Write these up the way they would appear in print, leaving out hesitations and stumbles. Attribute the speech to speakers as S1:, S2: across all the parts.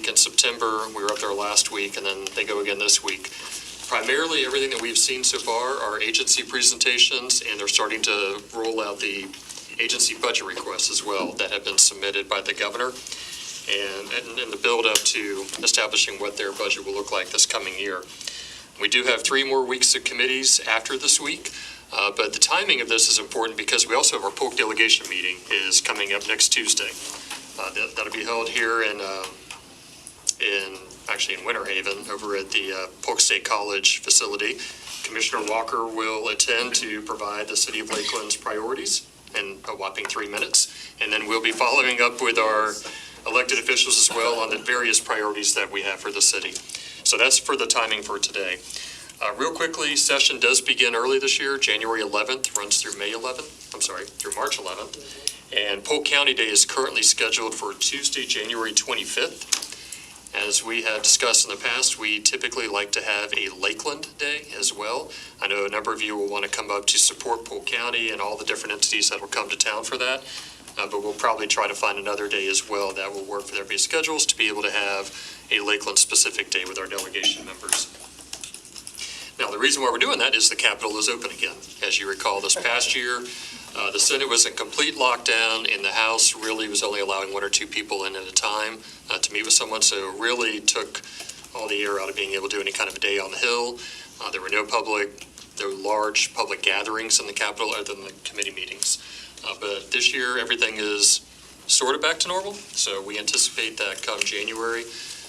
S1: in September. We were up there last week, and then they go again this week. Primarily, everything that we've seen so far are agency presentations, and they're starting to roll out the agency budget requests as well that have been submitted by the governor, and in the build-up to establishing what their budget will look like this coming year. We do have 3 more weeks of committees after this week, but the timing of this is important because we also have our Polk delegation meeting is coming up next Tuesday. That'll be held here in Winter Haven over at the Polk State College facility. Commissioner Walker will attend to provide the City of Lakeland's priorities in a whopping 3 minutes. And then we'll be following up with our elected officials as well on the various priorities that we have for the city. So that's for the timing for today. Real quickly, session does begin early this year. January 11th runs through through March 11th. And Polk County Day is currently scheduled for Tuesday, January 25th. As we have discussed in the past, we typically like to have a Lakeland Day as well. I know a number of you will want to come up to support Polk County and all the different entities that will come to town for that. But we'll probably try to find another day as well that will work for everybody's schedules to be able to have a Lakeland-specific day with our delegation members. Now, the reason why we're doing that is the Capitol is open again. As you recall, this past year, the Senate was in complete lockdown, and the House really was only allowing 1 or 2 people in at a time to meet with someone, so it really took all the air out of being able to do any kind of a day on the Hill. There were no large public gatherings in the Capitol other than the committee meetings. But this year, everything is sort of back to normal, so we anticipate that come January,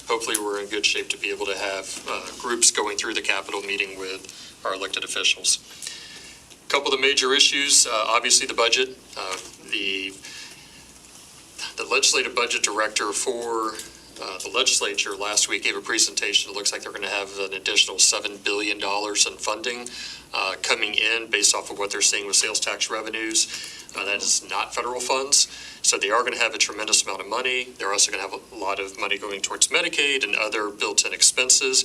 S1: hopefully we're in good shape to be able to have groups going through the Capitol meeting with our elected officials. A couple of the major issues, obviously the budget. The legislative budget director for the legislature last week gave a presentation. It looks like they're going to have an additional $7 billion in funding coming in based off of what they're seeing with sales tax revenues. That is not federal funds. So they are going to have a tremendous amount of money. They're also going to have a lot of money going towards Medicaid and other built-in expenses.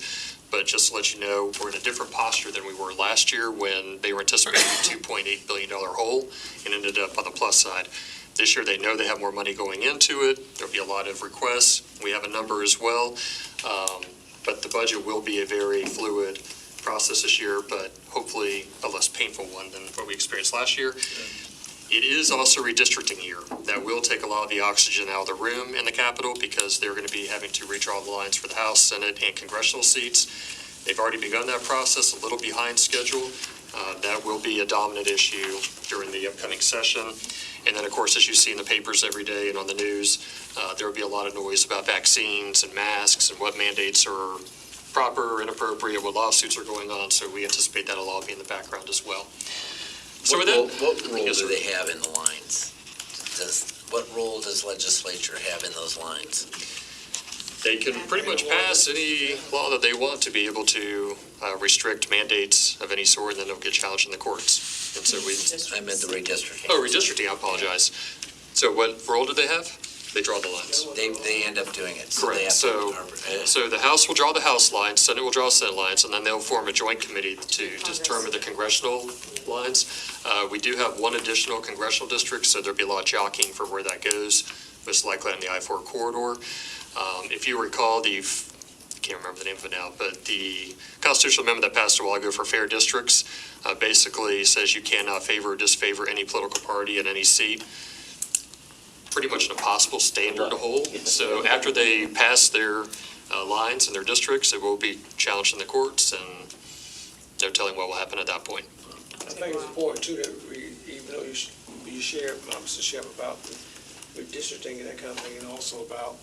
S1: But just to let you know, we're in a different posture than we were last year when they were anticipating a $2.8 billion hole and ended up on the plus side. This year, they know they have more money going into it. There'll be a lot of requests. We have a number as well. But the budget will be a very fluid process this year, but hopefully a less painful one than what we experienced last year. It is also a redistricting year. That will take a lot of the oxygen out of the room in the Capitol because they're going to be having to redraw the lines for the House, Senate, and congressional seats. They've already begun that process, a little behind schedule. That will be a dominant issue during the upcoming session. And then, of course, as you see in the papers every day and on the news, there will be a lot of noise about vaccines and masks and what mandates are proper or inappropriate, what lawsuits are going on. So we anticipate that'll all be in the background as well. So
S2: what role do they have in the lines? What role does legislature have in those lines?
S1: They can pretty much pass any law that they want to be able to restrict mandates of any sort, and then they'll get challenged in the courts. And so
S2: I meant the redistricting.
S1: Oh, redistricting, I apologize. So what role do they have? They draw the lines.
S2: They end up doing it.
S1: Correct. So the House will draw the House lines, Senate will draw Senate lines, and then they'll form a joint committee to determine the congressional lines. We do have one additional congressional district, so there'll be a lot of jockeying for where that goes, most likely on the I-4 corridor. If you recall, I can't remember the name of it now, but the constitutional amendment that passed a while ago for fair districts basically says you cannot favor or disfavor any political party at any seat. Pretty much an impossible standard to hold. So after they pass their lines and their districts, it will be challenged in the courts, and no telling what will happen at that point.
S3: I think it's important too that we, even though you share, Mr. Shep, about the redistricting and that kind of thing, and also about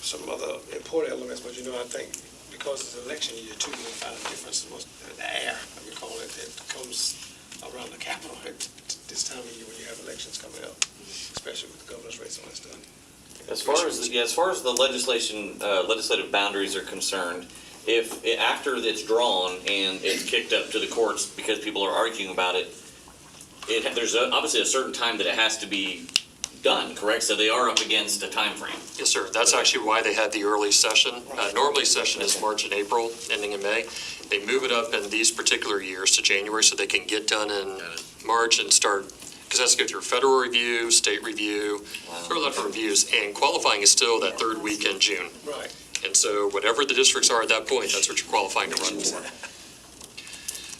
S3: some other important elements. But I think because it's election year too, you'll find a difference in the air, I would call it, that comes around the Capitol at this time of year when you have elections coming up, especially with the governor's race and all that stuff.
S4: As far as the legislative boundaries are concerned, if after it's drawn and it's kicked up to the courts because people are arguing about it, there's obviously a certain time that it has to be done, correct? So they are up against a time frame.
S1: Yes, sir. That's actually why they had the early session. Normally session is March and April, ending in May. They move it up in these particular years to January so they can get done in March and start because it has to go through federal review, state review, there are a lot of reviews, and qualifying is still that third week in June.
S3: Right.
S1: And so whatever the districts are at that point, that's what you're qualifying to run for.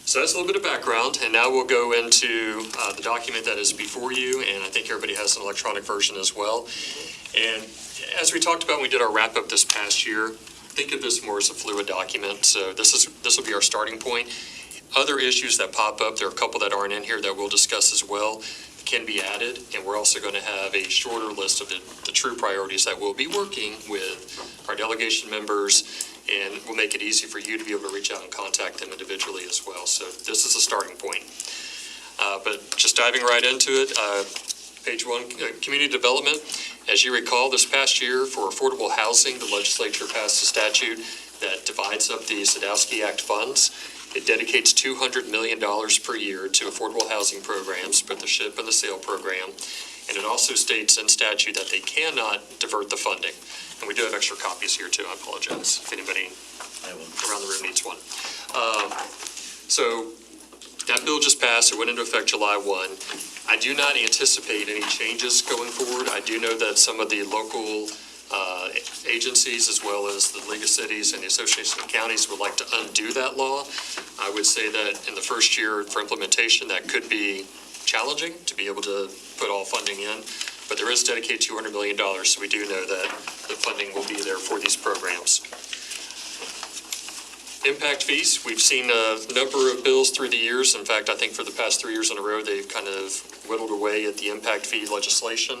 S1: So that's a little bit of background, and now we'll go into the document that is before you, and I think everybody has an electronic version as well. And as we talked about when we did our wrap-up this past year, think of this more as a fluid document. So this will be our starting point. Other issues that pop up, there are a couple that aren't in here that we'll discuss as well, can be added, and we're also going to have a shorter list of the true priorities that we'll be working with our delegation members, and we'll make it easy for you to be able to reach out and contact them individually as well. So this is a starting point. But just diving right into it, page 1, community development. As you recall, this past year for affordable housing, the legislature passed a statute that divides up the Sadowski Act funds. It dedicates $200 million per year to affordable housing programs, both the SHIP and the SALE program. And it also states in statute that they cannot divert the funding. And we do have extra copies here too, I apologize if anybody around the room needs one. So that bill just passed, it went into effect July 1. I do not anticipate any changes going forward. I do know that some of the local agencies, as well as the League of Cities and the Association of Counties, would like to undo that law. I would say that in the first year for implementation, that could be challenging to be able to put all funding in, but there is dedicated $200 million, so we do know that the funding will be there for these programs. Impact fees, we've seen a number of bills through the years. In fact, I think for the past 3 years in a row, they've kind of whittled away at the impact fee legislation.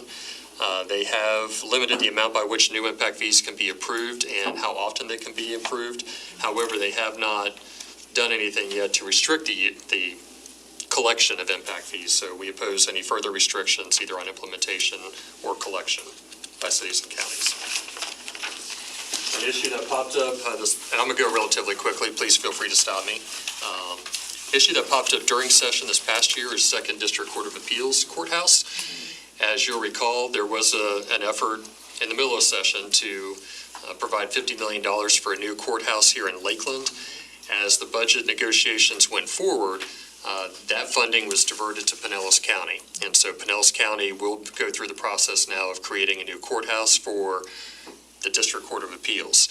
S1: They have limited the amount by which new impact fees can be approved and how often they can be approved. However, they have not done anything yet to restrict the collection of impact fees. So we oppose any further restrictions either on implementation or collection by cities and counties. An issue that popped up, and I'm going to go relatively quickly, please feel free to stop me. Issue that popped up during session this past year is 2nd District Court of Appeals Courthouse. As you'll recall, there was an effort in the middle of session to provide $50 million for a new courthouse here in Lakeland. As the budget negotiations went forward, that funding was diverted to Pinellas County. And so Pinellas County will go through the process now of creating a new courthouse for the District Court of Appeals.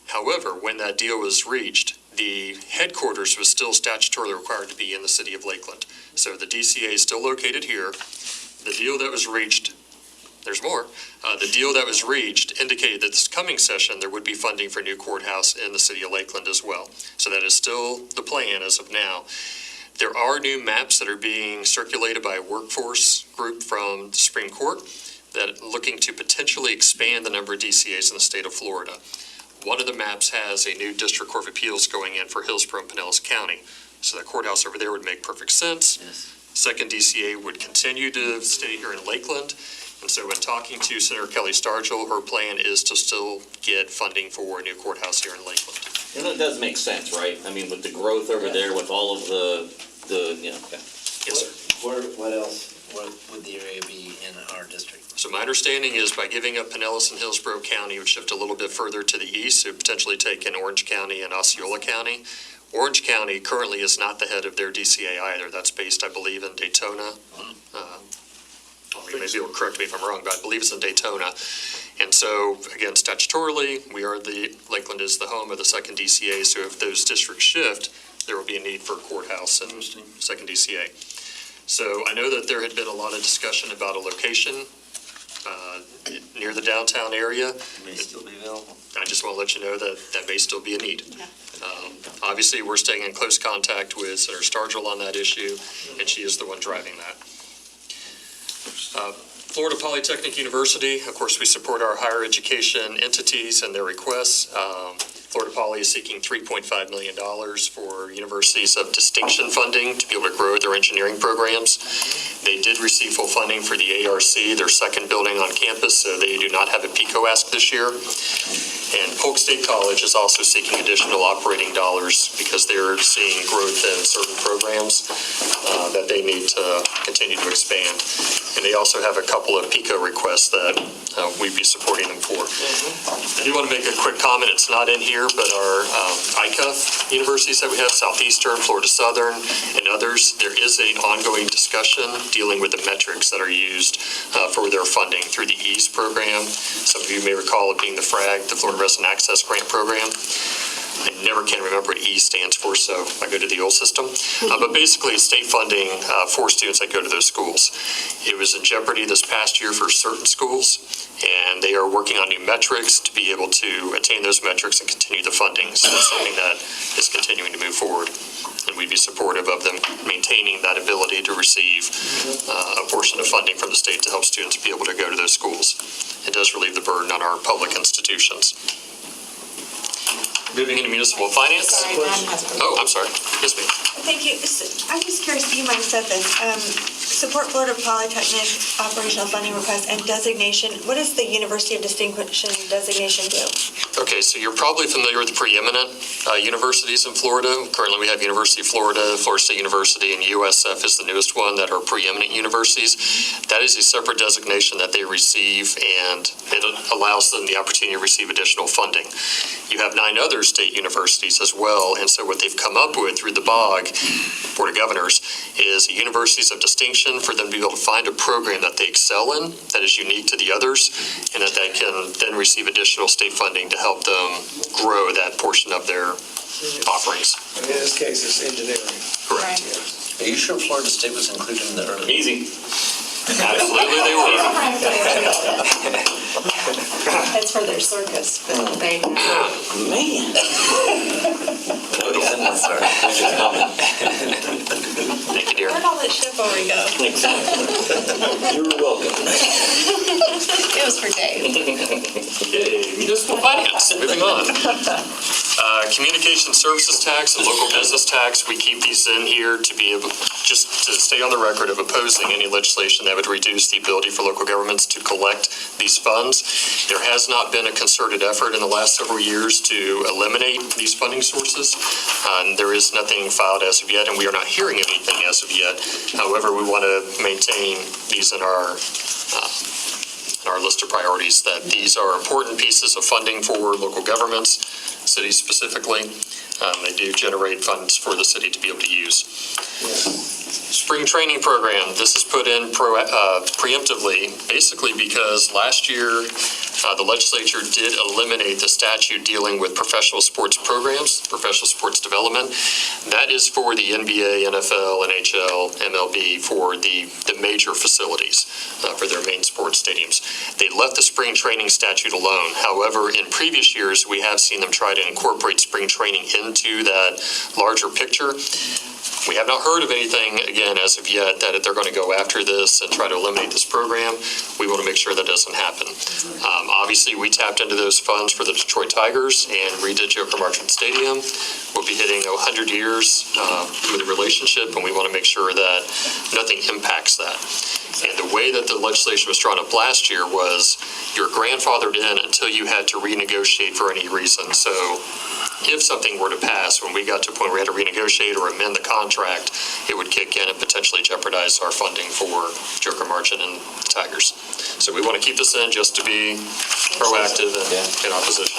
S1: However, when that deal was reached, the headquarters was still statutorily required to be in the city of Lakeland. So the DCA is still located here. The deal that was reached, there's more, the deal that was reached indicated that this coming session there would be funding for a new courthouse in the city of Lakeland as well. So that is still the plan as of now. There are new maps that are being circulated by a workforce group from the Supreme Court that are looking to potentially expand the number of DCAs in the state of Florida. One of the maps has a new District Court of Appeals going in for Hillsborough and Pinellas County. So that courthouse over there would make perfect sense.
S2: Yes.
S1: 2nd DCA would continue to stay here in Lakeland. And so when talking to Senator Kelly Stargell, her plan is to still get funding for a new courthouse here in Lakeland.
S4: And that does make sense, right? I mean, with the growth over there, with all of the okay.
S1: Yes, sir.
S2: What else would the area be in our district?
S1: So my understanding is by giving up Pinellas and Hillsborough County, it would shift a little bit further to the east. It would potentially take in Orange County and Osceola County. Orange County currently is not the head of their DCA either. That's based, I believe, in Daytona. Maybe you'll correct me if I'm wrong, but I believe it's in Daytona. And so, again, statutorily, Lakeland is the home of the 2nd DCA. So if those districts shift, there will be a need for a courthouse in 2nd DCA. So I know that there had been a lot of discussion about a location near the downtown area.
S2: It may still be available.
S1: I just want to let you know that that may still be a need. Obviously, we're staying in close contact with Senator Stargell on that issue, and she is the one driving that. Florida Polytechnic University, of course, we support our higher education entities and their requests. Florida Poly is seeking $3.5 million for universities of distinction funding to be able to grow their engineering programs. They did receive full funding for the ARC, their second building on campus, so they do not have a PICO ask this year. And Polk State College is also seeking additional operating dollars because they're seeing growth in certain programs that they need to continue to expand. And they also have a couple of PICO requests that we'd be supporting them for. I do want to make a quick comment. It's not in here, but our ICUF universities that we have, Southeastern, Florida Southern, and others, there is an ongoing discussion dealing with the metrics that are used for their funding through the EASE program. Some of you may recall it being the FRAG, the Florida Resident Access Grant Program. I never can remember what E stands for, so I go to the old system. But basically, it's state funding for students that go to those schools. It was in jeopardy this past year for certain schools, and they are working on new metrics to be able to attain those metrics and continue the funding. So it's something that is continuing to move forward, and we'd be supportive of them maintaining that ability to receive a portion of funding from the state to help students be able to go to those schools. It does relieve the burden on our public institutions. Moving into municipal finance.
S5: Sorry, Matt has a-
S1: Oh, I'm sorry. Yes, ma'am.
S5: Thank you. I was curious if you might have said this. Support Florida Polytechnic operational funding request and designation. What does the University of Distinction designation do?
S1: Okay, so you're probably familiar with the preeminent universities in Florida. Currently, we have University of Florida, Florida State University, and USF is the newest one that are preeminent universities. That is a separate designation that they receive, and it allows them the opportunity to receive additional funding. You have 9 other state universities as well, and so what they've come up with through the BOG, Board of Governors, is universities of distinction for them to be able to find a program that they excel in, that is unique to the others, and that they can then receive additional state funding to help them grow that portion of their offerings.
S3: In this case, it's engineering.
S1: Correct.
S2: Are you sure Florida State was included in the early?
S4: Easy.
S1: Absolutely, they were.
S5: That's for their circus. But they,
S2: Man.
S1: Thank you, dear.
S5: where'd all that shit over go?
S4: You're welcome.
S5: It was for Dave.
S1: Okay, municipal finance, moving on. Communication services tax and local business tax, we keep these in here to be able, just to stay on the record of opposing any legislation that would reduce the ability for local governments to collect these funds. There has not been a concerted effort in the last several years to eliminate these funding sources. There is nothing filed as of yet, and we are not hearing of anything as of yet. However, we want to maintain these in our list of priorities, that these are important pieces of funding for local governments, cities specifically. They do generate funds for the city to be able to use. Spring training program, this is put in preemptively, basically because last year the legislature did eliminate the statute dealing with professional sports programs, professional sports development. That is for the NBA, NFL, NHL, MLB, for the major facilities, for their main sports stadiums. They left the spring training statute alone. However, in previous years, we have seen them try to incorporate spring training into that larger picture. We have not heard of anything, again, as of yet, that they're going to go after this and try to eliminate this program. We want to make sure that doesn't happen. Obviously, we tapped into those funds for the Detroit Tigers and redid Joker Marchant Stadium. We'll be hitting 100 years with the relationship, and we want to make sure that nothing impacts that. And the way that the legislation was drawn up last year was you're grandfathered in until you had to renegotiate for any reason. So if something were to pass, when we got to a point where we had to renegotiate or amend the contract, it would kick in and potentially jeopardize our funding for Joker Marchant and the Tigers. So we want to keep this in just to be proactive and in opposition.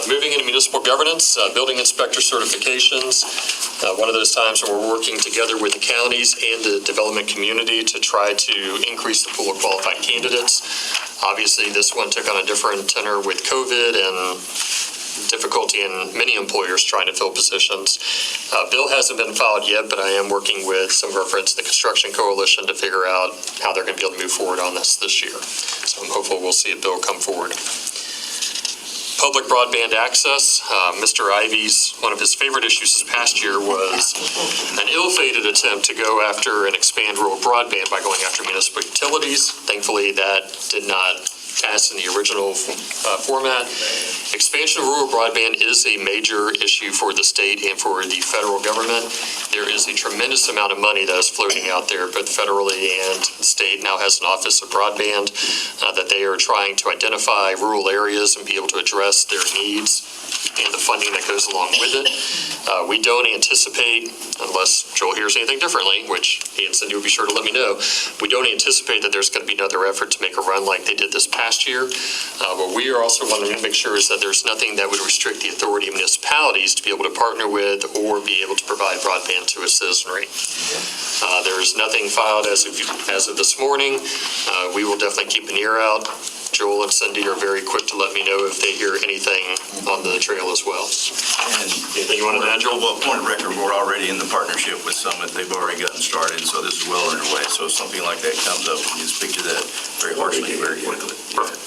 S1: Moving into municipal governance, building inspector certifications. One of those times when we're working together with the counties and the development community to try to increase the pool of qualified candidates. Obviously, this one took on a different tenor with COVID and difficulty in many employers trying to fill positions. Bill hasn't been filed yet, but I am working with some of our friends in the Construction Coalition to figure out how they're going to be able to move forward on this year. So I'm hopeful we'll see a bill come forward. Public broadband access. Mr. Ivy's, one of his favorite issues this past year was an ill-fated attempt to go after and expand rural broadband by going after municipal utilities. Thankfully, that did not pass in the original format. Expansion of rural broadband is a major issue for the state and for the federal government. There is a tremendous amount of money that is floating out there, both federally and the state now has an Office of Broadband that they are trying to identify rural areas and be able to address their needs. and the funding that goes along with it. We don't anticipate, unless Joel hears anything differently, which he had said he would be sure to let me know, we don't anticipate that there's going to be another effort to make a run like they did this past year. What we are also wanting to make sure is that there's nothing that would restrict the authority of municipalities to be able to partner with or be able to provide broadband to a citizenry. There is nothing filed as of this morning. We will definitely keep an ear out. Joel and Cindy are very quick to let me know if they hear anything on the trail as well. Anything you wanted to add, Joel?
S6: Well, point of record, we're already in the partnership with Summit. They've already gotten started, so this is well underway. So if something like that comes up, we can speak to that very harshly, very quickly.
S1: Perfect.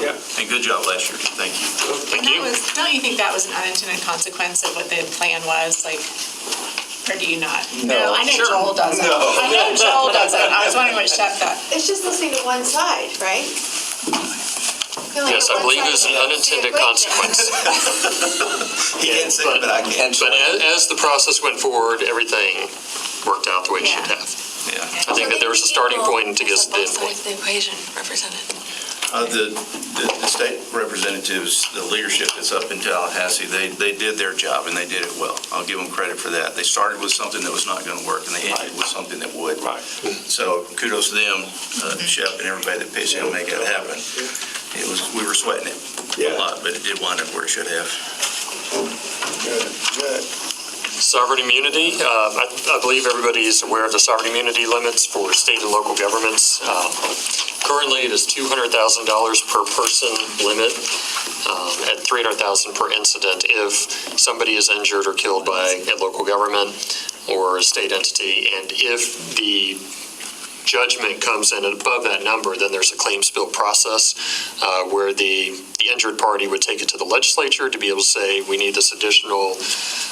S3: Yeah.
S6: And good job last year. Thank you.
S1: Thank
S7: And
S1: you.
S7: don't you think that was an unintended consequence of what the plan was, like, or do you not? No, I know Joel doesn't. I know Joel doesn't. I was wondering what Shep thought.
S5: It's just listening to one side, right?
S1: Yes, I believe it's an unintended consequence.
S6: He can't say it, but I can.
S1: But as the process went forward, everything worked out the way it should have.
S6: Yeah.
S1: I think that there was a starting point to get to the end point.
S5: The equation represented.
S6: The state representatives, the leadership that's up in Tallahassee, they did their job and they did it well. I'll give them credit for that. They started with something that was not going to work and they ended with something that would.
S3: Right.
S6: So kudos to them, Shep and everybody that pitched in to make that happen. We were sweating it a lot, but it did wind up where it should have.
S3: Good.
S1: Sovereign immunity, I believe everybody is aware of the sovereign immunity limits for state and local governments. Currently, it is $200,000 per person limit at $300,000 per incident if somebody is injured or killed by a local government or a state entity. And if the judgment comes in at above that number, then there's a claims bill process where the injured party would take it to the legislature to be able to say, we need this additional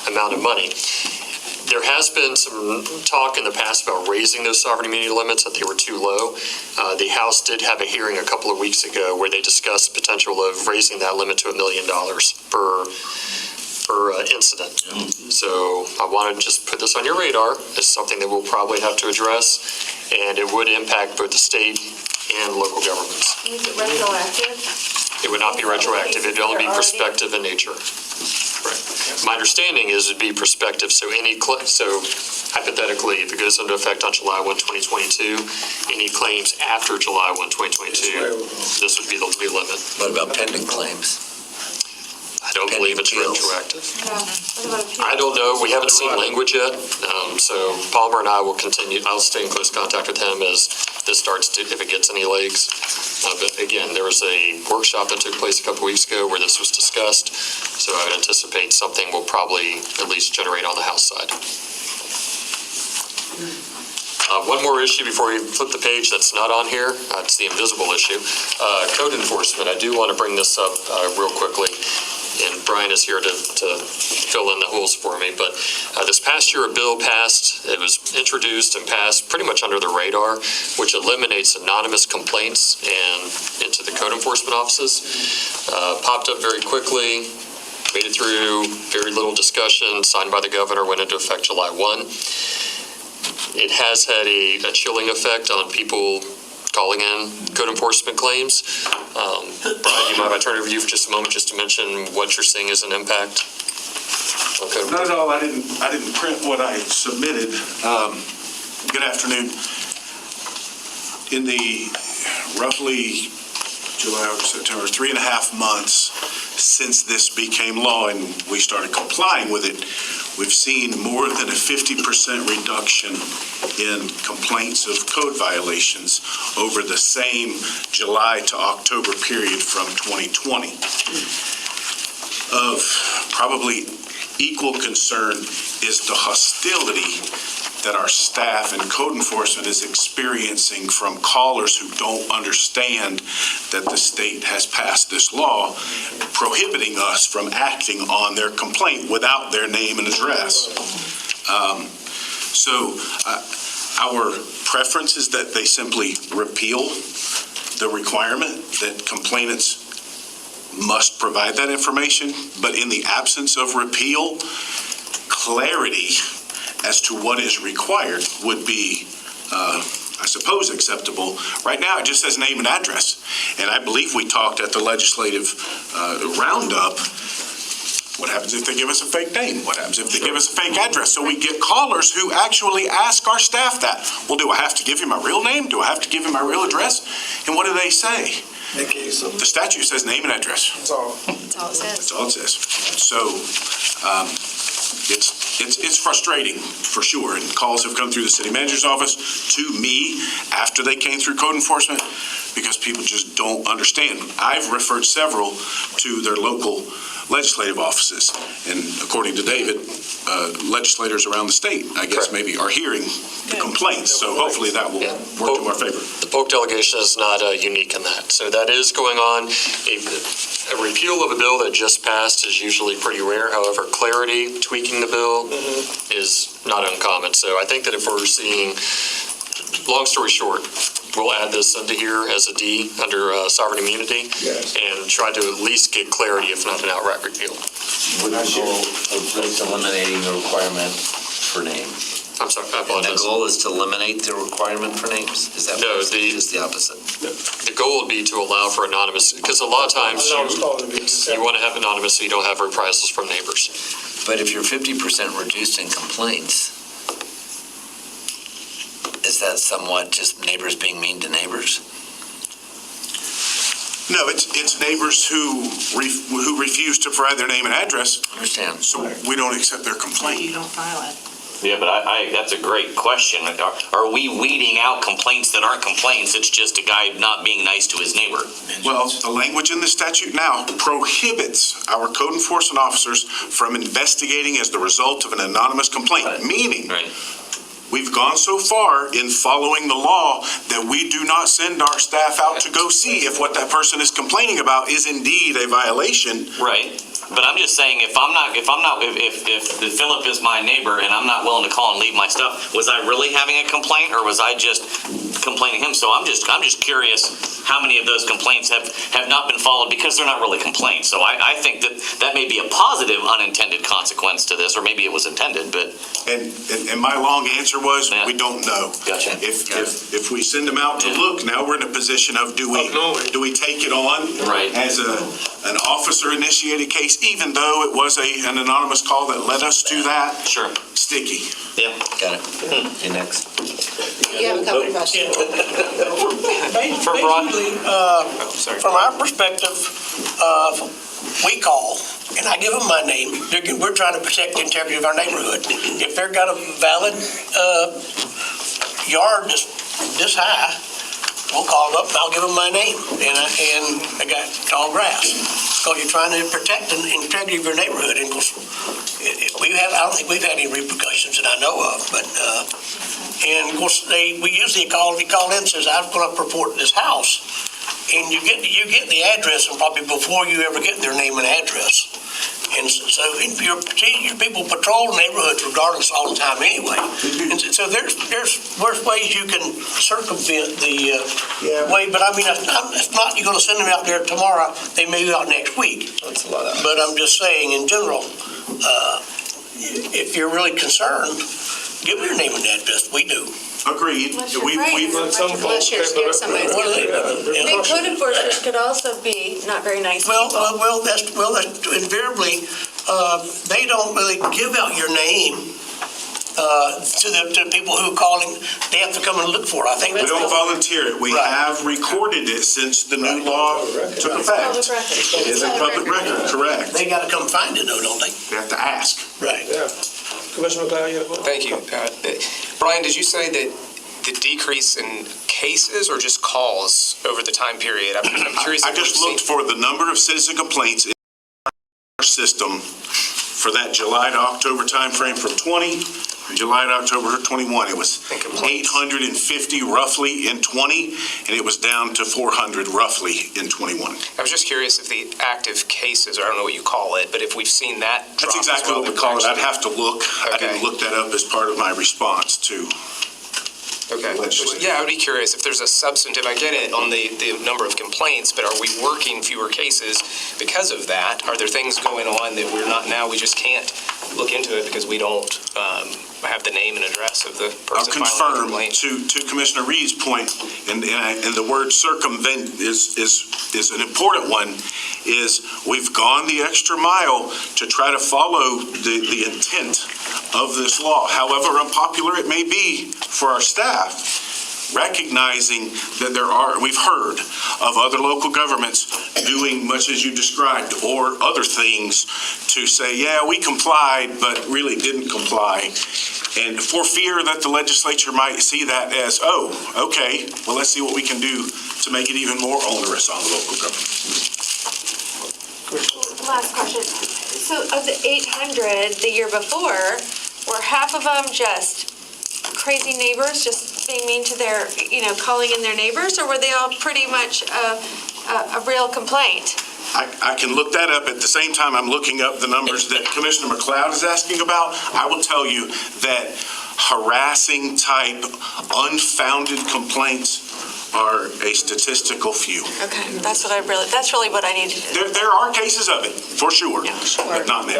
S1: amount of money. There has been some talk in the past about raising those sovereign immunity limits, that they were too low. The House did have a hearing a couple of weeks ago where they discussed the potential of raising that limit to $1 million per incident. So I want to just put this on your radar. It's something that we'll probably have to address, and it would impact both the state and local governments.
S5: Is it retroactive?
S1: It would not be retroactive. It would only be prospective in nature. Right. My understanding is it'd be prospective, so so hypothetically, if it goes into effect on July 1, 2022, any claims after July 1, 2022, this would be the new limit.
S2: What about pending claims?
S1: I don't believe it's retroactive.
S5: Yeah. What about
S1: I don't know. We haven't seen language yet. So Palmer and I will continue. I'll stay in close contact with him as this starts to, if it gets any legs. But again, there was a workshop that took place a couple weeks ago where this was discussed. So I would anticipate something will probably at least generate on the House side. One more issue before we flip the page that's not on here. It's the invisible issue. Code enforcement. I do want to bring this up real quickly. And Brian is here to fill in the holes for me. But this past year, a bill passed. It was introduced and passed pretty much under the radar, which eliminates anonymous complaints and into the code enforcement offices. Popped up very quickly, made it through very little discussion, signed by the governor, went into effect July 1. It has had a chilling effect on people calling in code enforcement claims. Brian, you mind if I turn it over to you for just a moment just to mention what you're seeing as an impact? Okay.
S8: Not at all. I didn't print what I submitted. Good afternoon. In the roughly July, September, 3.5 months since this became law and we started complying with it, we've seen more than a 50% reduction in complaints of code violations over the same July to October period from 2020. Of probably equal concern is the hostility that our staff and code enforcement is experiencing from callers who don't understand that the state has passed this law prohibiting us from acting on their complaint without their name and address. Our preference is that they simply repeal the requirement that complainants must provide that information, but in the absence of repeal, clarity as to what is required would be I suppose, acceptable. Right now, it just says name and address. And I believe we talked at the legislative roundup, what happens if they give us a fake name? What happens if they give us a fake address? So we get callers who actually ask our staff that. Well, do I have to give you my real name? Do I have to give you my real address? And what do they say? The statute says name and address.
S3: That's all.
S7: That's all it says.
S8: That's all it says. So it's frustrating for sure. And calls have come through the city manager's office to me after they came through code enforcement because people just don't understand. I've referred several to their local legislative offices. And according to David, legislators around the state, I guess, maybe are hearing the complaints. So hopefully that will work to our favor.
S1: The Polk delegation is not unique in that. So that is going on. A repeal of a bill that just passed is usually pretty rare. However, clarity, tweaking the bill is not uncommon. So I think that if we're seeing, long story short, we'll add this into here as a D under sovereign immunity and try to at least get clarity, if not an outright repeal.
S2: With the goal of just eliminating the requirement for name.
S1: I'm sorry, I
S2: And the
S1: apologize.
S2: goal is to eliminate the requirement for names? Is that
S1: No,
S2: what just the opposite?
S1: The goal would be to allow for anonymous, because a lot of times you want to have anonymous so you don't have reprisals from neighbors.
S2: But if you're 50% reduced in complaints, is that somewhat just neighbors being mean to neighbors?
S8: No, it's neighbors who refuse to provide their name and address,
S2: I understand.
S8: so we don't accept their complaint.
S7: You don't file it.
S4: Yeah, but that's a great question. Are we weeding out complaints that aren't complaints? It's just a guy not being nice to his neighbor.
S8: Well, the language in the statute now prohibits our code enforcement officers from investigating as the result of an anonymous complaint, meaning
S4: Right.
S8: we've gone so far in following the law that we do not send our staff out to go see if what that person is complaining about is indeed a violation.
S4: Right. But I'm just saying, if Philip is my neighbor and I'm not willing to call and leave my stuff, was I really having a complaint or was I just complaining him? So I'm just curious how many of those complaints have not been followed because they're not really complaints. So I think that may be a positive unintended consequence to this, or maybe it was intended, but.
S8: And my long answer was, we don't know.
S4: Gotcha.
S8: If we send them out to look, now we're in a position of do we take it on
S4: Right.
S8: as an officer initiated case, even though it was an anonymous call that led us to that?
S4: Sure.
S8: Sticky.
S4: Yeah.
S2: Got it. Okay, next.
S7: You have a couple of questions.
S9: Basically, from our perspective, we call, and I give them my name. We're trying to protect the integrity of our neighborhood. If they've got a valid yard this high, we'll call up and I'll give them my name. And I got tall grass. Because you're trying to protect the integrity of your neighborhood. And of course, I don't think we've had any repercussions that I know of. But and of course, we usually call in and says, I'm going to report this house. And you get the address and probably before you ever get their name and address. And so your people patrol neighborhoods regardless all the time anyway. And so there's ways you can circumvent the way, but I mean, if not, you're going to send them out there tomorrow. They may be out next week.
S2: That's a lot of.
S9: But I'm just saying, in general, if you're really concerned, give them your name and address. We do.
S8: Agreed.
S5: Unless you're afraid.
S7: Unless you're scared somebody's
S9: What
S7: going
S9: are
S7: to.
S9: they?
S5: I think code enforcement could also be not very nice people.
S9: Well, that's invariably, they don't really give out your name to people who are calling. They have to come and look for it. I think
S8: We don't volunteer it. We have recorded it since the new law took effect.
S5: Public record.
S8: It is a public record, correct.
S9: they got to come find it, though, don't they?
S8: They have to ask.
S9: Right.
S3: Yeah. Commissioner McLeod, you have one?
S10: Thank you. Brian, did you say that the decrease in cases or just calls over the time period? I'm curious.
S8: I just looked for the number of citizen complaints in our system for that July to October timeframe from 20, July to October 21. It was 850 roughly in 20, and it was down to 400 roughly in 21.
S10: I was just curious if the active cases, or I don't know what you call it, but if we've seen that drop.
S8: That's exactly
S10: as well.
S8: what we call it. I'd have to look. I
S10: Okay.
S8: didn't look that up as part of my response to
S10: Okay.
S8: legislature.
S10: Yeah, I would be curious if there's a substantive, I get it on the number of complaints, but are we working fewer cases because of that? Are there things going on that we're not now, we just can't look into it because we don't have the name and address of the
S8: I'll
S10: person filing the
S8: confirm
S10: complaint?
S8: to Commissioner Reed's point, and the word circumvent is an important one, is we've gone the extra mile to try to follow the intent of this law. However unpopular it may be for our staff, recognizing that we've heard of other local governments doing much as you described, or other things to say, yeah, we complied, but really didn't comply. And for fear that the legislature might see that as, oh, okay, well, let's see what we can do to make it even more onerous on the local government.
S5: Last question. So of the 800 the year before, were half of them just crazy neighbors, just being mean to their, calling in their neighbors, or were they all pretty much a real complaint?
S8: I can look that up. At the same time, I'm looking up the numbers that Commissioner McLeod is asking about. I will tell you that harassing type, unfounded complaints are a statistical few.
S5: Okay, that's really what I needed to know.
S8: There are cases of it, for sure, but not many.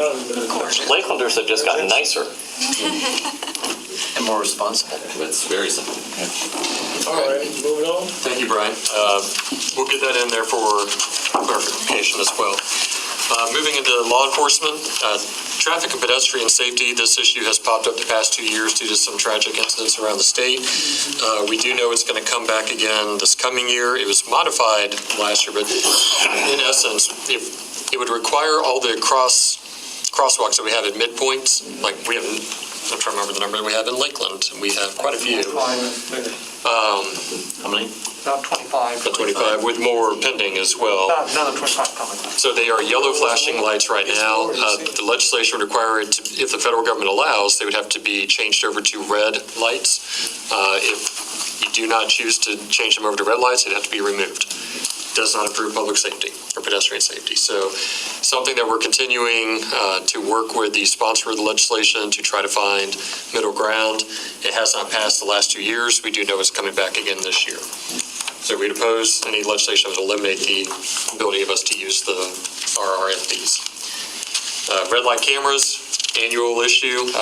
S4: Lakelanders have just gotten nicer.
S2: And more responsible.
S4: It's very simple.
S3: All right, moving on.
S1: Thank you, Brian. We'll get that in there for clarification as well. Moving into law enforcement, traffic and pedestrian safety, this issue has popped up the past 2 years due to some tragic incidents around the state. We do know it's going to come back again this coming year. It was modified last year, but in essence, it would require all the crosswalks that we have at midpoints, like we have, I'm trying to remember the number that we have in Lakeland. We have quite a few.
S4: How many?
S11: About 25.
S1: About 25, with more pending as well.
S11: Another 25 coming.
S1: So they are yellow flashing lights right now. The legislation would require it to, if the federal government allows, they would have to be changed over to red lights. If you do not choose to change them over to red lights, it'd have to be removed. Does not improve public safety or pedestrian safety. So something that we're continuing to work with the sponsor of the legislation to try to find middle ground. It has not passed the last 2 years. We do know it's coming back again this year. So we'd oppose any legislation that would eliminate the ability of us to use the RRFBs. Red light cameras, annual issue.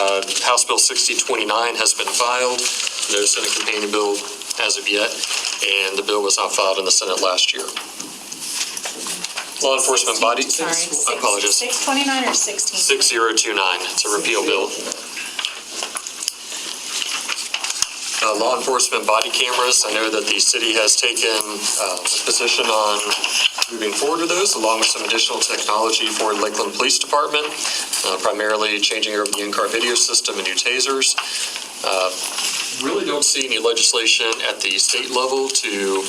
S1: House Bill 6029 has been filed. No Senate companion bill as of yet, and the bill was not filed in the Senate last year. Law enforcement body,
S7: Sorry,
S1: I apologize.
S7: 629 or 16?
S1: 6029, it's a repeal bill. Law enforcement body cameras, I know that the city has taken a position on moving forward with those, along with some additional technology for Lakeland Police Department, primarily changing over the in-car video system and new tasers. Really don't see any legislation at the state level to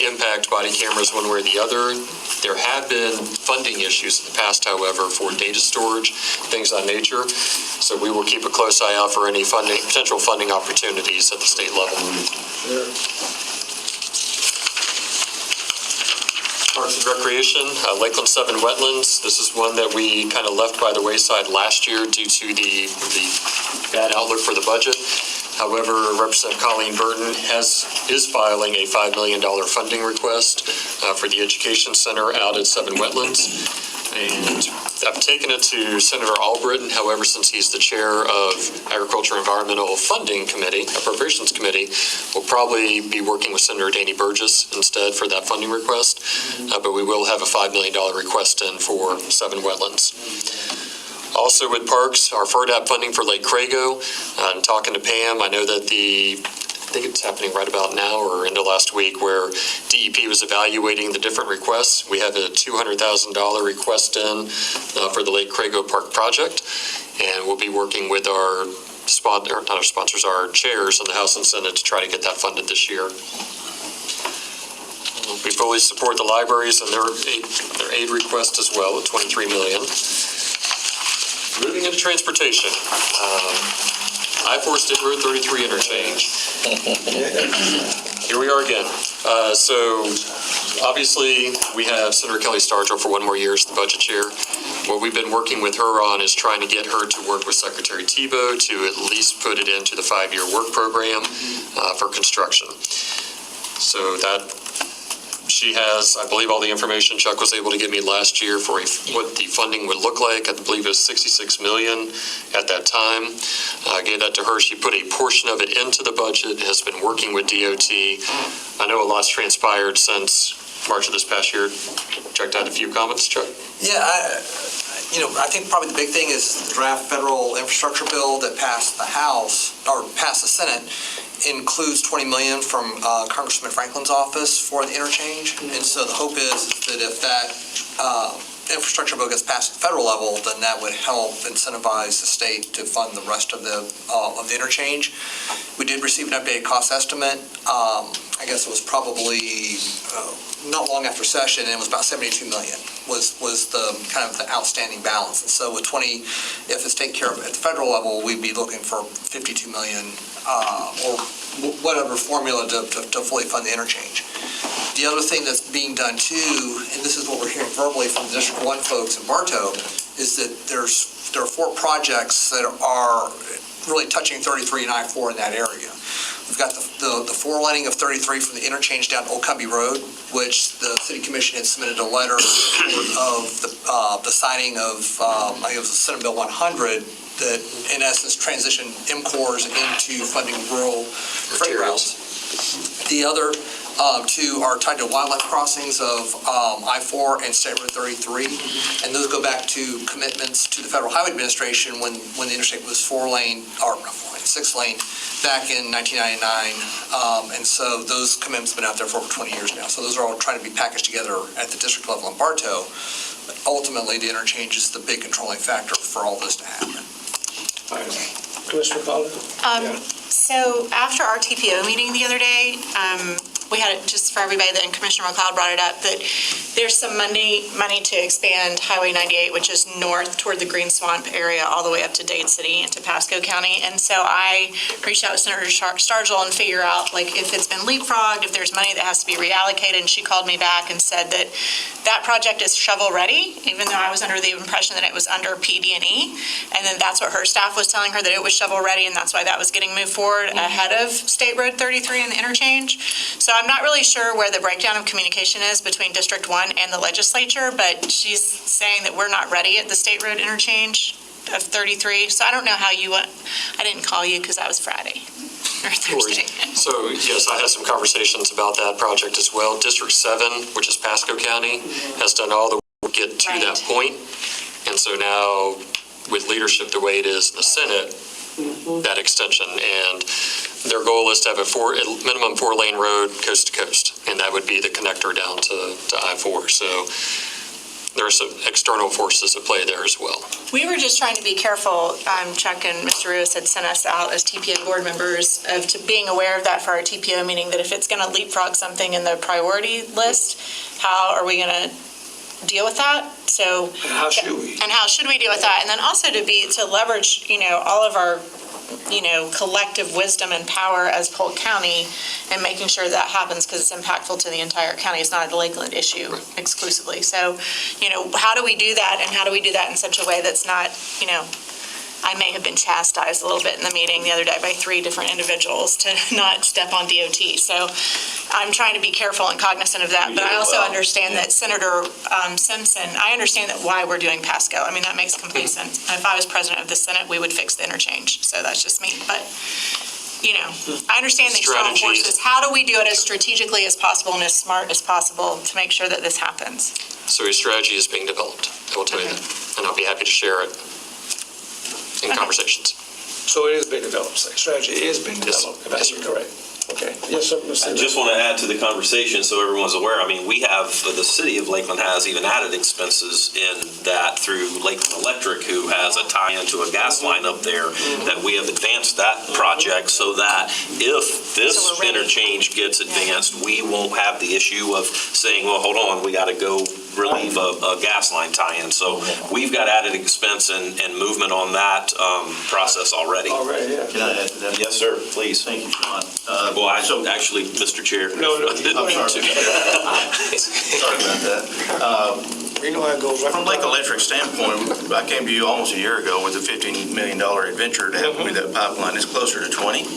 S1: impact body cameras one way or the other. There have been funding issues in the past, however, for data storage, things of that nature. So we will keep a close eye out for any potential funding opportunities at the state level. Parks and Recreation, Lakeland 7 Wetlands. This is one that we kind of left by the wayside last year due to the bad outlook for the budget. However, Representative Colleen Burton is filing a $5 million funding request for the Education Center out at 7 Wetlands. And I've taken it to Senator Albritton. However, since he's the chair of Agriculture Environmental Funding Committee, Appropriations Committee, we'll probably be working with Senator Danny Burgess instead for that funding request. But we will have a $5 million request in for 7 Wetlands. Also with parks, our FERDAP funding for Lake Crago. I'm talking to Pam. I know that I think it's happening right about now or into last week, where DEP was evaluating the different requests. We have a $200,000 request in for the Lake Crago Park project, and we'll be working with our our chairs in the House and Senate to try to get that funded this year. We fully support the libraries and their aid request as well at $23 million. Moving into transportation, I-4 State Road 33 interchange. Here we are again. So Obviously, we have Senator Kelly Stargell for one more year as the budget chair. What we've been working with her on is trying to get her to work with Secretary Tebow to at least put it into the 5-year work program for construction. So that she has, I believe, all the information Chuck was able to give me last year for what the funding would look like. I believe it was $66 million at that time. I gave that to her. She put a portion of it into the budget, has been working with DOT. I know a lot's transpired since March of this past year. Chuck had a few comments, Chuck?
S11: Yeah, I think probably the big thing is the draft federal infrastructure bill that passed the House, or passed the Senate, includes $20 million from Congressman Franklin's office for the interchange. And so the hope is that if that infrastructure bill gets passed at the federal level, then that would help incentivize the state to fund the rest of the interchange. We did receive an updated cost estimate. I guess it was probably not long after session, and it was about $72 million was the kind of the outstanding balance. And so with 20, if it's taken care of at the federal level, we'd be looking for $52 million or whatever formula to fully fund the interchange. The other thing that's being done too, and this is what we're hearing verbally from the District 1 folks in Bartow, is that there are 4 projects that are really touching 33 and I-4 in that area. We've got the 4-laning of 33 from the interchange down to Old Cumbie Road, which the City Commission had submitted a letter of the signing of, I think it was Senate Bill 100, that in essence transitioned MCORs into funding rural freight routes. The other 2 are tied to wildlife crossings of I-4 and State Road 33, and those go back to commitments to the Federal Highway Administration when the interstate was 6-lane back in 1999, and so those commitments have been out there for over 20 years now. So those are all trying to be packaged together at the district level in Bartow. But ultimately, the interchange is the big controlling factor for all this to happen.
S3: All right. Commissioner Pollard?
S7: So after our TPO meeting the other day, we had it just for everybody, and Commissioner McLeod brought it up, that there's some money to expand Highway 98, which is north toward the Green Swamp area, all the way up to Dade City into Pasco County. And so I reached out to Senator Stargell and figure out, like, if it's been leapfrogged, if there's money that has to be reallocated. And she called me back and said that that project is shovel-ready, even though I was under the impression that it was under PD&E. And then that's what her staff was telling her, that it was shovel-ready, and that's why that was getting moved forward ahead of State Road 33 and the interchange. So I'm not really sure where the breakdown of communication is between District 1 and the legislature, but she's saying that we're not ready at the State Road interchange of 33. So I don't know how you went. I didn't call you because that was Friday or Thursday.
S1: So yes, I had some conversations about that project as well. District 7, which is Pasco County, has done all the work to get to that point. And so now with leadership the way it is in the Senate, that extension, and their goal is to have a minimum 4-lane road coast to coast, and that would be the connector down to I-4. So there are some external forces at play there as well.
S7: We were just trying to be careful. Chuck and Mr. Ruiz had sent us out as TPO board members to being aware of that for our TPO meeting, that if it's going to leapfrog something in the priority list, how are we going to deal with that? So,
S3: And how should we?
S7: And how should we deal with that? And then also to leverage, all of our, collective wisdom and power as Polk County, and making sure that happens, because it's impactful to the entire county. It's not a Lakeland issue exclusively. So, how do we do that, and how do we do that in such a way that's not, I may have been chastised a little bit in the meeting the other day by 3 different individuals to not step on DOT. So I'm trying to be careful and cognizant of that. But I also understand that Senator Simpson, I understand that why we're doing Pasco. I mean, that makes complete sense. If I was president of the Senate, we would fix the interchange. So that's just me. But, I understand the external forces. How do we do it as strategically as possible and as smart as possible to make sure that this happens?
S1: So a strategy is being developed, I will tell you that, and I'll be happy to share it in conversations.
S3: So it is being developed, strategy is being developed, if that's correct. Okay. Yes, sir.
S12: I just want to add to the conversation so everyone's aware. I mean, we have, the city of Lakeland has even added expenses in that through Lakeland Electric, who has a tie-in to a gas line up there, that we have advanced that project so that if this interchange gets advanced, we won't have the issue of saying, well, hold on, we got to go relieve a gas line tie-in. So we've got added expense and movement on that process already.
S3: Already, yeah.
S6: Can I add to that?
S12: Yes, sir, please.
S6: Thank you, Sean.
S12: Well, actually, Mr. Chair.
S3: No,
S6: I'm sorry. Sorry about that.
S3: You know how it goes. Right
S6: From Lake Electric standpoint, I came to you almost a year ago with a $15 million adventure to help with that pipeline. It's closer to 20.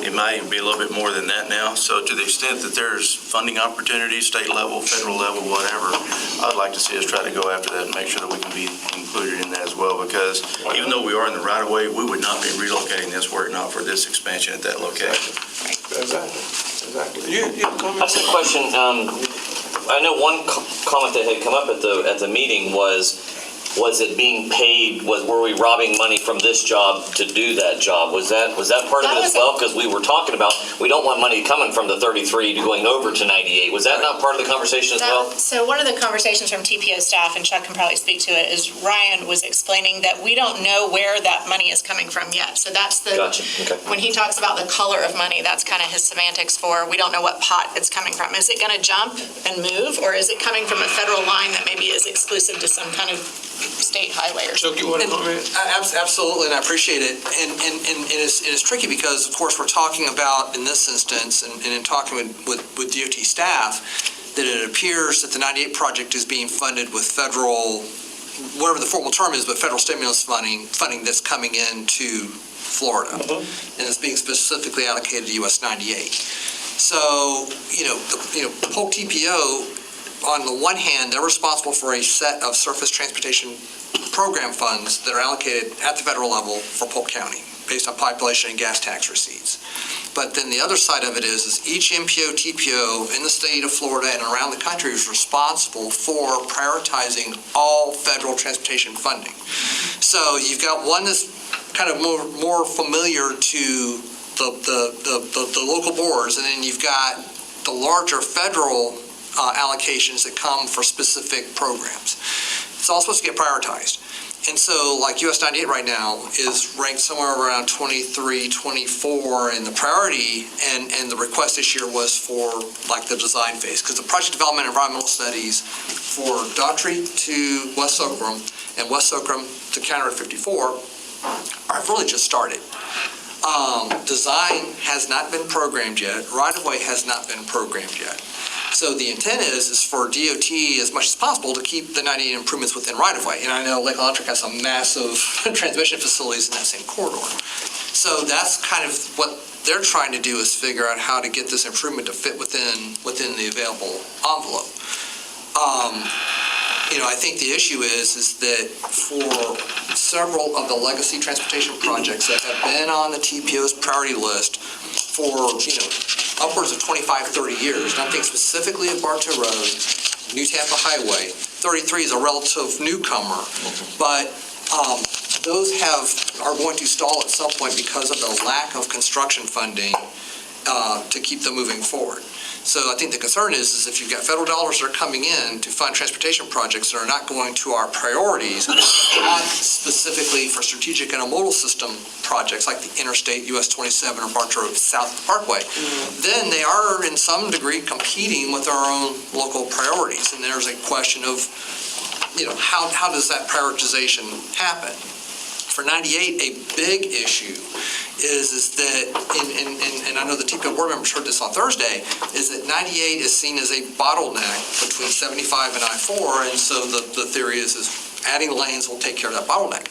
S6: It might even be a little bit more than that now. So to the extent that there's funding opportunities, state level, federal level, whatever, I'd like to see us try to go after that and make sure that we can be included in that as well, because even though we are in the right of way, we would not be relocating this were it not for this expansion at that location.
S3: Exactly. You comment?
S4: That's a question. I know one comment that had come up at the meeting was it being paid, were we robbing money from this job to do that job? Was that part of it as well? Because we were talking about, we don't want money coming from the 33 to going over to 98. Was that not part of the conversation as well?
S7: So one of the conversations from TPO staff, and Chuck can probably speak to it, is Ryan was explaining that we don't know where that money is coming from yet. So that's
S4: Gotcha. Okay.
S7: when he talks about the color of money, that's kind of his semantics for, we don't know what pot it's coming from. Is it going to jump and move, or is it coming from a federal line that maybe is exclusive to some kind of state highway or something?
S3: Chuck, you want to comment?
S11: Absolutely, and I appreciate it. And it's tricky because, of course, we're talking about, in this instance, and in talking with DOT staff, that it appears that the 98 project is being funded with federal, whatever the formal term is, but federal stimulus funding that's coming into Florida. And it's being specifically allocated to US 98. So, Polk TPO, on the one hand, they're responsible for a set of surface transportation program funds that are allocated at the federal level for Polk County based on population and gas tax receipts. But then the other side of it is each MPO, TPO in the state of Florida and around the country is responsible for prioritizing all federal transportation funding. So you've got one that's kind of more familiar to the local boards, and then you've got the larger federal allocations that come for specific programs. It's all supposed to get prioritized. And so, like US 98 right now is ranked somewhere around 23, 24 in the priority, and the request this year was for like the design phase, because the project development and environmental studies for Daughtry to West Oakram and West Oakram to County Road 54 have really just started. Design has not been programmed yet. Right-of-way has not been programmed yet. So the intent is for DOT, as much as possible, to keep the 98 improvements within right-of-way. And I know Lake Electric has some massive transmission facilities in that same corridor. So that's kind of what they're trying to do, is figure out how to get this improvement to fit within the available envelope. I think the issue is that for several of the legacy transportation projects that have been on the TPO's priority list for, upwards of 25, 30 years, and I'm thinking specifically of Bartow Road, New Tampa Highway, 33 is a relative newcomer, but those are going to stall at some point because of the lack of construction funding to keep them moving forward. So I think the concern is if you've got federal dollars that are coming in to fund transportation projects that are not going to our priorities, not specifically for strategic intermodal system projects like the Interstate US 27 or Bartow Road South Parkway, then they are in some degree competing with our own local priorities. And there's a question of, how does that prioritization happen? For 98, a big issue is that, and I know the TPO board members heard this on Thursday, is that 98 is seen as a bottleneck between 75 and I-4, and so the theory is adding lanes will take care of that bottleneck.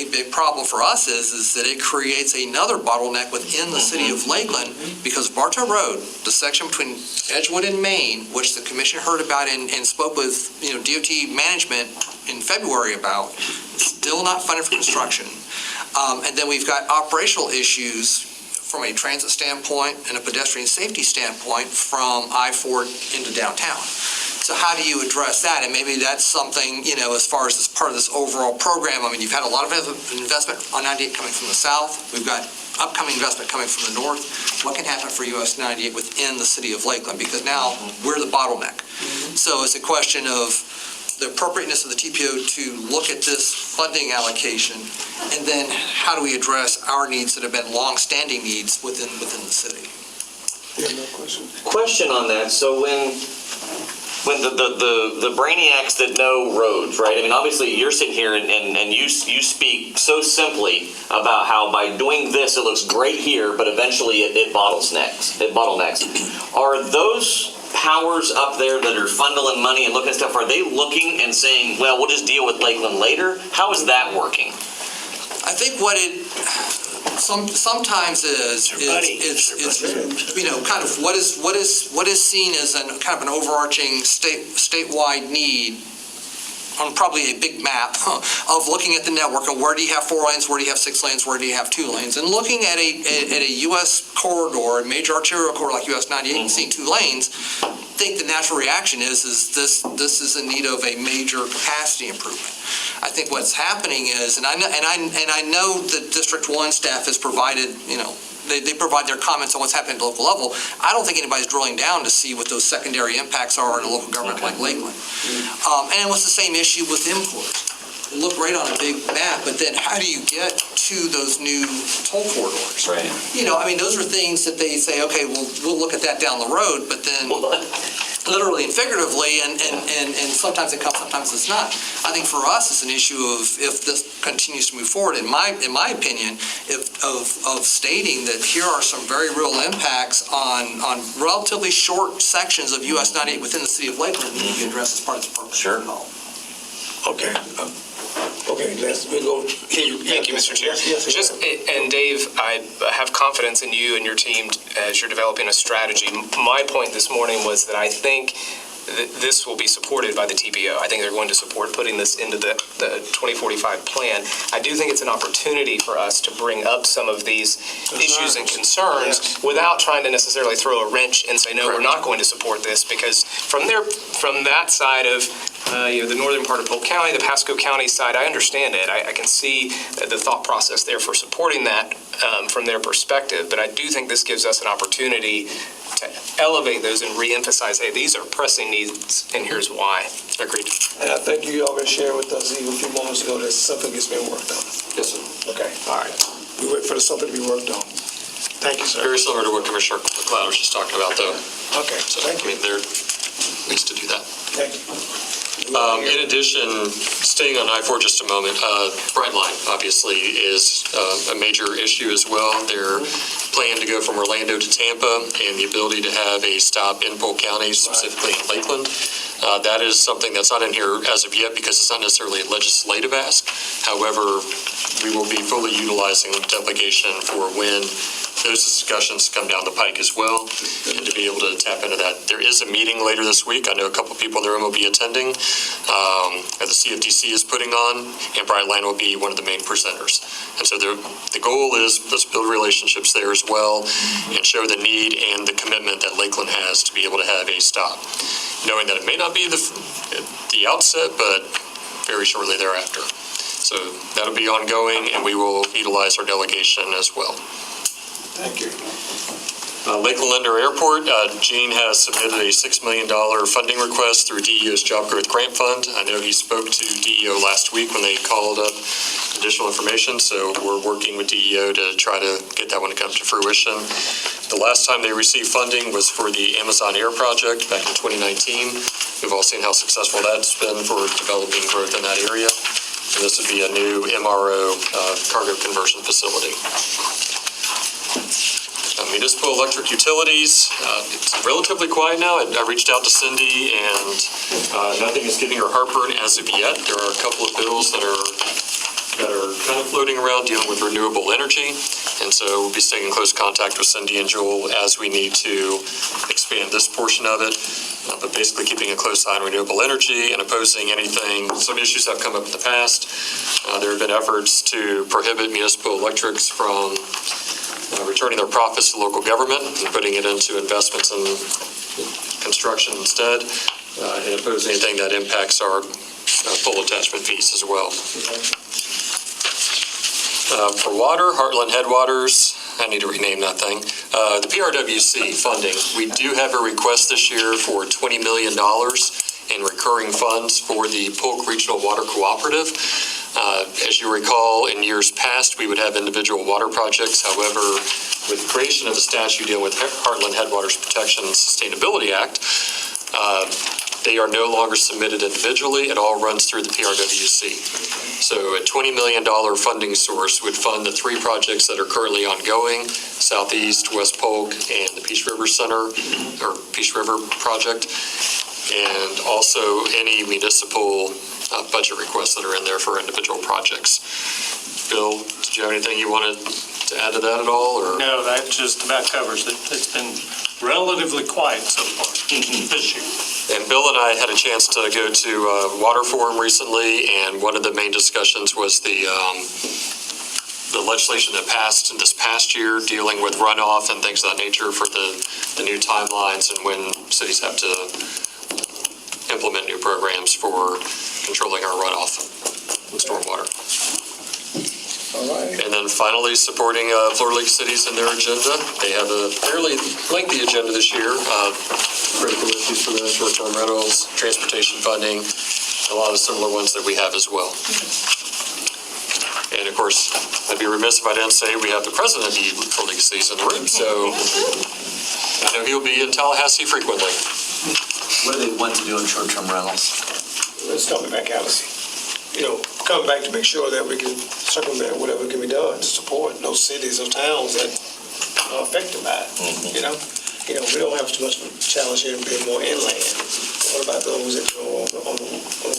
S11: A big problem for us is that it creates another bottleneck within the city of Lakeland, because Bartow Road, the section between Edgewood and Maine, which the commission heard about and spoke with DOT management in February about, still not funded for construction. And then we've got operational issues from a transit standpoint and a pedestrian safety standpoint from I-4 into downtown. So how do you address that? And maybe that's something, as far as part of this overall program. I mean, you've had a lot of investment on 98 coming from the south. We've got upcoming investment coming from the north. What can happen for US 98 within the city of Lakeland? Because now we're the bottleneck. So it's a question of the appropriateness of the TPO to look at this funding allocation, and then how do we address our needs that have been long-standing needs within the city?
S4: Question on that. So when the brainiacs that know roads, right? I mean, obviously you're sitting here and you speak so simply about how by doing this, it looks great here, but eventually it bottlenecks. Are those powers up there that are funneling money and looking at stuff, are they looking and saying, well, we'll just deal with Lakeland later? How is that working?
S11: I think what it sometimes is kind of what is seen as kind of an overarching statewide need on probably a big map of looking at the network of where do you have 4 lanes, where do you have 6 lanes, where do you have 2 lanes, and looking at a U.S. corridor, a major arterial corridor like US 98, and seeing 2 lanes. I think the natural reaction is this is in need of a major capacity improvement. I think what's happening is, and I know that District 1 staff has provided, they provide their comments on what's happening at the local level. I don't think anybody's drilling down to see what those secondary impacts are in a local government like Lakeland. And it was the same issue with imports. It looked great on a big map, but then how do you get to those new toll corridors?
S4: Right.
S11: Those are things that they say, okay, we'll look at that down the road, but then literally and figuratively, and sometimes it comes, sometimes it's not. I think for us, it's an issue of if this continues to move forward, in my opinion, of stating that here are some very real impacts on relatively short sections of US 98 within the city of Lakeland that need to be addressed as part of the purpose.
S4: Sure.
S3: Okay. Okay, we'll go.
S10: Thank you, Mr. Chair.
S3: Yes.
S10: And Dave, I have confidence in you and your team as you're developing a strategy. My point this morning was that I think this will be supported by the TPO. I think they're going to support putting this into the 2045 plan. I do think it's an opportunity for us to bring up some of these issues and concerns without trying to necessarily throw a wrench and say, no, we're not going to support this, because from that side of the northern part of Polk County, the Pasco County side, I understand it. I can see the thought process there for supporting that from their perspective, but I do think this gives us an opportunity to elevate those and re-emphasize, hey, these are pressing needs, and here's why. Agreed.
S3: And I think you already shared with us even a few moments ago that something is being worked on.
S1: Yes, sir.
S3: Okay, all right. We wait for something to be worked on. Thank you, sir.
S1: Very similar to what Commissioner McLeod was just talking about, though.
S3: Okay,
S1: So,
S3: thank you.
S1: there needs to do that.
S3: Thank you.
S1: In addition, staying on I-4 just a moment, Brightline obviously is a major issue as well. They're planning to go from Orlando to Tampa, and the ability to have a stop in Polk County, specifically in Lakeland. That is something that's not in here as of yet because it's not necessarily a legislative ask. However, we will be fully utilizing delegation for when those discussions come down the pike as well, and to be able to tap into that. There is a meeting later this week. I know a couple people in the room will be attending, that the CFTC is putting on, and Brightline will be one of the main presenters. And so the goal is let's build relationships there as well and show the need and the commitment that Lakeland has to be able to have a stop, knowing that it may not be the outset, but very shortly thereafter. So that'll be ongoing, and we will utilize our delegation as well.
S3: Thank you.
S1: Lakeland Linder Airport, Gene has submitted a $6 million funding request through DEO's Job Growth Grant Fund. I know he spoke to DEO last week when they called up additional information, so we're working with DEO to try to get that one to come to fruition. The last time they received funding was for the Amazon Air project back in 2019. We've all seen how successful that's been for developing growth in that area. And this would be a new MRO cargo conversion facility. Municipal electric utilities, it's relatively quiet now. I reached out to Cindy, and nothing is giving her heartburn as of yet. There are a couple of bills that are kind of floating around dealing with renewable energy, and so we'll be staying in close contact with Cindy and Joel as we need to expand this portion of it, but basically keeping a close eye on renewable energy and opposing anything. Some issues have come up in the past. There have been efforts to prohibit municipal electrics from returning their profits to local government and putting it into investments in construction instead, and oppose anything that impacts our pole attachment fees as well. For water, Heartland Headwaters, I need to rename that thing. The PRWC funding, we do have a request this year for $20 million in recurring funds for the Polk Regional Water Cooperative. As you recall, in years past, we would have individual water projects. However, with the creation of the statute dealing with Heartland Headwaters Protection and Sustainability Act, They are no longer submitted individually. It all runs through the PRWC. So a $20 million funding source would fund the 3 projects that are currently ongoing, Southeast, West Polk, and the Peace River Center, or Peace River Project, and also any municipal budget requests that are in there for individual projects. Bill, did you have anything you wanted to add to that at all, or?
S13: No, that just about covers it. It's been relatively quiet so far this year.
S1: And Bill and I had a chance to go to Water Forum recently, and one of the main discussions was the legislation that passed this past year dealing with runoff and things of that nature for the new timelines and when cities have to implement new programs for controlling our runoff and stormwater.
S3: All right.
S1: And then finally, supporting Florida League cities in their agenda. They have a fairly lengthy agenda this year. Critical issues for them, short-term rentals, transportation funding, a lot of similar ones that we have as well. And of course, I'd be remiss if I didn't say we have the president of the Florida League cities in the room, so I know he'll be in Tallahassee frequently.
S2: What do they want to do in short-term rentals?
S3: Let's talk about Alice. Come back to make sure that we can circumvent whatever can be done to support those cities or towns that are affected by it, we don't have too much of a challenge here in being more inland. What about those that go on the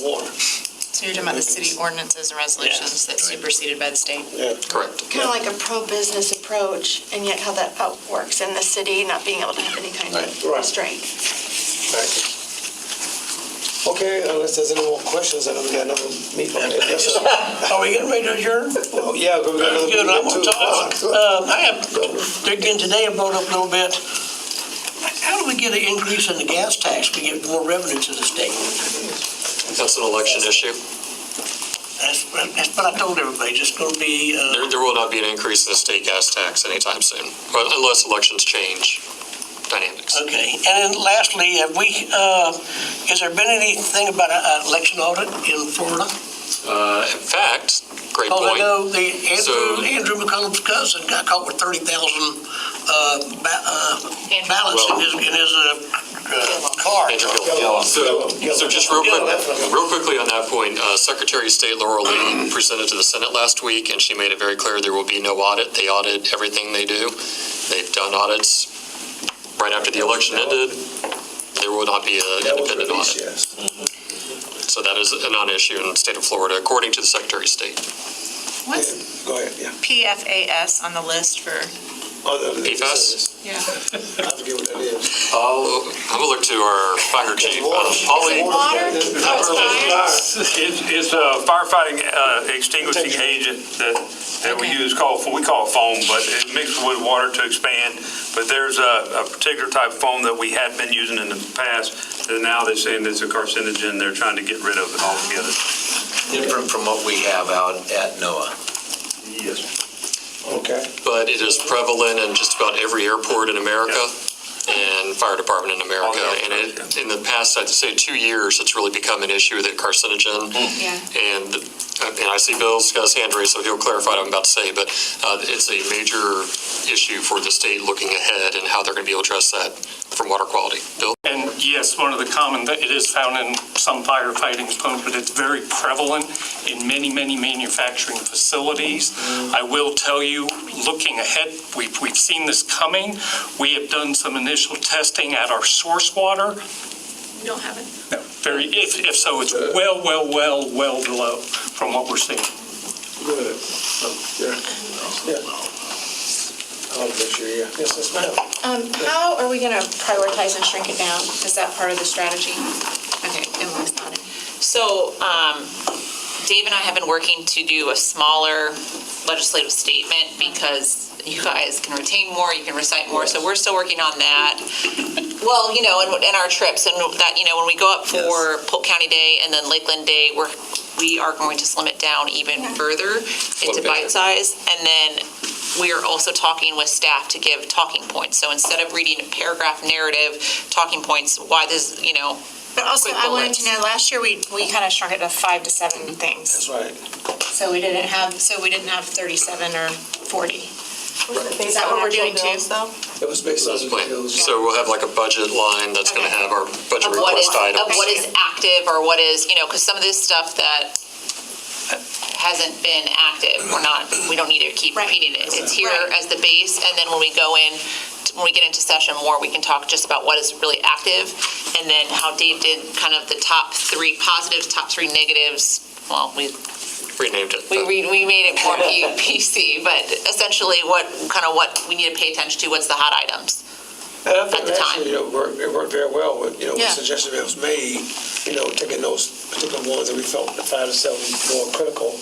S3: water?
S7: So you're talking about the city ordinances and resolutions that's superseded by the state?
S3: Yeah.
S1: Correct.
S5: Kind of like a pro-business approach, and yet how that works in the city, not being able to have any kind of restraint.
S3: Right. Okay, unless there's any more questions, I know we got another meeting on it. Yes, sir.
S9: Are we getting ready to adjourn?
S3: Oh, yeah, we got another
S9: Good, I
S3: meeting
S9: want to
S3: too.
S9: talk, I have digged in today and brought up a little bit. How do we get an increase in the gas tax? We get more revenue to the state.
S1: That's an election issue.
S9: That's what I told everybody, just going to be,
S1: There will not be an increase in the state gas tax anytime soon, well, unless elections change dynamics.
S9: okay. And then lastly, has there been anything about an election audit in Florida?
S1: In fact, great
S9: Because I
S1: point.
S9: know Andrew McCollum's cousin got caught with 30,000 ballots in his car.
S1: So just real quickly on that point, Secretary of State Laurel Lee presented to the Senate last week, and she made it very clear there will be no audit. They audit everything they do. They've done audits right after the election ended. There will not be an independent audit.
S3: Yes.
S1: So that is a non-issue in the state of Florida, according to the Secretary of State.
S7: What's
S3: Go ahead, yeah.
S7: PFAS on the list for?
S1: PFAS?
S7: Yeah.
S3: I forget what that is.
S1: I'm gonna look to our fire chief, Polly.
S5: Water?
S13: It's a firefighting extinguishing agent that we use, we call foam, but it mixes with water to expand. But there's a particular type of foam that we had been using in the past, and now they're saying it's a carcinogen. They're trying to get rid of it altogether.
S2: Different from what we have out at NOAA.
S13: Yes.
S3: Okay.
S1: But it is prevalent in just about every airport in America and fire department in America. And in the past, I'd say 2 years, it's really become an issue, the carcinogen.
S5: Yeah.
S1: And I see Bill's got his hand raised, so he'll clarify what I'm about to say, but it's a major issue for the state looking ahead and how they're going to be able to address that from water quality. Bill?
S13: And yes, one of the common, it is found in some firefighting components, but it's very prevalent in many, many manufacturing facilities. I will tell you, looking ahead, we've seen this coming. We have done some initial testing at our source water.
S7: You don't have it?
S13: No, if so, it's well below from what we're seeing.
S3: Good. Yeah. I'll make sure, yeah. Yes, ma'am.
S7: How are we going to prioritize and shrink it down? Is that part of the strategy? Okay, Emily's nodding.
S14: So, Dave and I have been working to do a smaller legislative statement because you guys can retain more, you can recite more, so we're still working on that. Well, in our trips, and that, when we go up for Polk County Day and then Lakeland Day, we are going to slim it down even further into bite size. And then we are also talking with staff to give talking points. So instead of reading a paragraph narrative, talking points, why this,
S7: But also, I wanted to know, last year, we kind of shrunk it to 5 to 7 things.
S3: That's right.
S7: So we didn't have 37 or 40. Is that what we're doing too?
S3: It was based on
S1: That's the plan.
S3: those.
S1: So we'll have like a budget line that's going to have our budget
S14: Of what is,
S1: request items.
S14: of what is active or what is, because some of this stuff that hasn't been active, we don't need to keep repeating it. It's here as the base, and then when we go in, when we get into session more, we can talk just about what is really active, and then how Dave did kind of the top 3 positives, top 3 negatives. Well, we
S1: Renamed it.
S14: we made it more PC, but essentially what we need to pay attention to, what's the hot items.
S3: And I think
S14: at the time.
S3: actually, it worked very well with, the
S14: Yeah.
S3: suggestion that was made, taking those particular ones that we felt the 5 to 7 more critical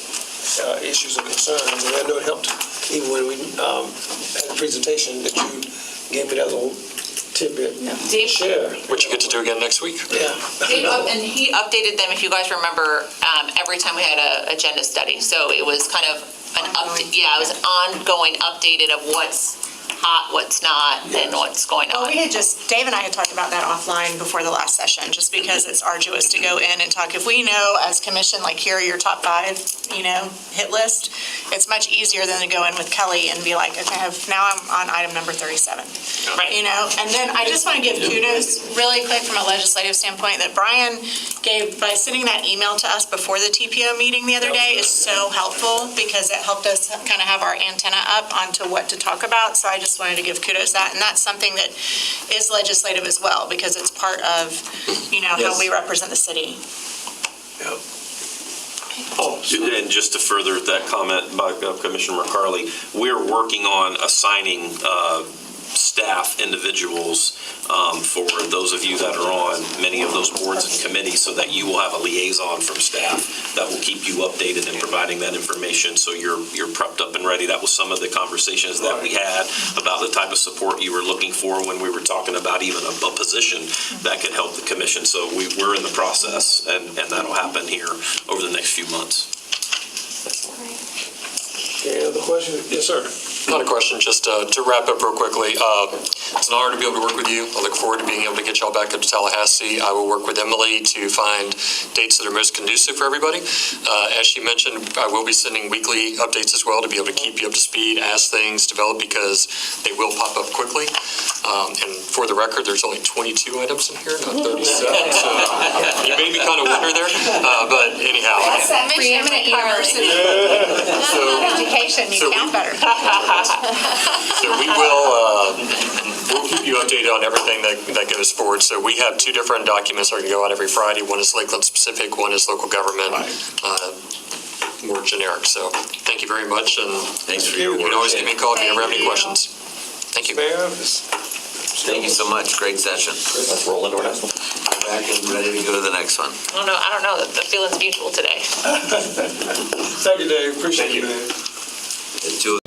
S3: issues and concerns. And I know it helped even when we had a presentation that you gave me that little tidbit.
S14: Dave,
S3: Share.
S1: Which you get to do again next week.
S3: Yeah.
S14: and he updated them, if you guys remember, every time we had an agenda study. So it was kind of it was an ongoing updated of what's hot, what's not, and what's going
S7: Well,
S14: on.
S7: Dave and I had talked about that offline before the last session, just because it's arduous to go in and talk. If we know as commission, like here are your top 5, hit list, it's much easier than to go in with Kelly and be like, okay, now I'm on item number 37.
S14: Right.
S7: And then I just want to give kudos really quick from a legislative standpoint that Brian gave by sending that email to us before the TPO meeting the other day is so helpful because it helped us kind of have our antenna up onto what to talk about. So I just wanted to give kudos to that. And that's something that is legislative as well because it's part of, how we represent the city.
S12: And just to further that comment by Commissioner McCarley, we're working on assigning staff individuals for those of you that are on many of those boards and committees so that you will have a liaison from staff that will keep you updated and providing that information so you're prepped up and ready. That was some of the conversations that we had about the type of support you were looking for when we were talking about even a position that could help the commission. So we're in the process and that'll happen here over the next few months.
S3: Any other questions? Yes, sir.
S1: Not a question, just to wrap up real quickly. It's an honor to be able to work with you. I look forward to being able to get y'all back up to Tallahassee. I will work with Emily to find dates that are most conducive for everybody. As she mentioned, I will be sending weekly updates as well to be able to keep you up to speed as things develop because they will pop up quickly. And for the record, there's only 22 items in here, not 37. So you made me kind of wonder there. But anyhow.
S7: That's that preeminent university. Education, you count better.
S1: So we will we'll keep you updated on everything that goes forward. So we have 2 different documents that are going to go out every Friday. One is Lakeland specific, one is local government, more generic. So thank you very much. And
S2: Thanks for
S1: you
S2: your
S1: can
S2: work.
S1: always give me a call if you ever have any questions. Thank you.
S2: Thank you so much. Great session.
S12: Let's roll into our next one.
S2: Back and ready to go to the next one.
S14: I don't know. The feeling's mutual today.
S3: Thank you, Dave. Appreciate you, man.
S2: It's 2